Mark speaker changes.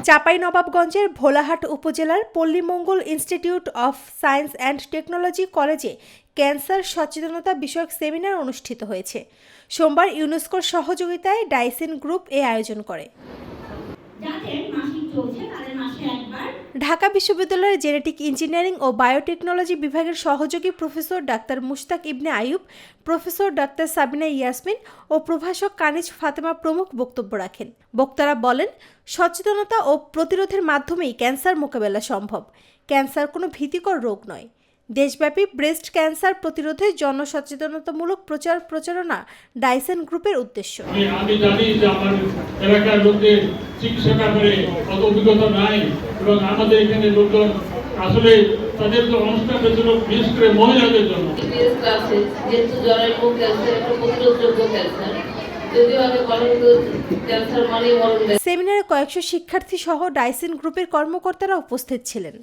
Speaker 1: চাঁপাইনবাবগঞ্জের ভোলাহাট উপজেলার Pallimangal institute of science and technology কলেজে ক্যান্সার সচেতনতা বিষয়ক সেমিনার অনুষ্ঠিত হয়েছে। সোমবার ইউনেস্কোর সহযোগিতায় ডাইসিন গ্রুপ আয়োজন করে। ঢাকা বিশ্ববিদ্যালয়ের জেনেটিক ইঞ্জিনিয়ারিং ও বায়োটেকনোলজি বিভাগের সহযোগী প্রফেসর ডাক্তার মুশতাক ইবনে আইয়ুব, প্রফেসর ডাক্তার সাবিনা ইয়াসমিন ও প্রভাষক কানিজ ফাতেমা প্রমুখ বক্তব্য রাখেন। বক্তারা বলেন, সচেতনতা ও প্রতিরোধের মাধ্যমেই ক্যান্সার মোকাবেলা সম্ভব। ক্যান্সার কোনো ভীতিকর রোগ নয়। দেশব্যাপী ব্রেস্ট ক্যান্সার প্রতিরোধে জনসচেতনতামূলক প্রচারণা ডাইসন গ্রুপের উদ্দেশ্য।
Speaker 2: আমি জানি যে আমার এলাকার লোকদের চিকিৎসা ব্যাপারে অত অভিজ্ঞতা নাই এবং আমাদের এখানে লোকজন আসলে তাদের তো অনুষ্ঠানের জন্য বিশেষ করে মহিলাদের জন্য
Speaker 1: সেমিনারে কয়েকশো শিক্ষার্থী সহ ডাইসন গ্রুপের কর্মকর্তারা উপস্থিত ছিলেন।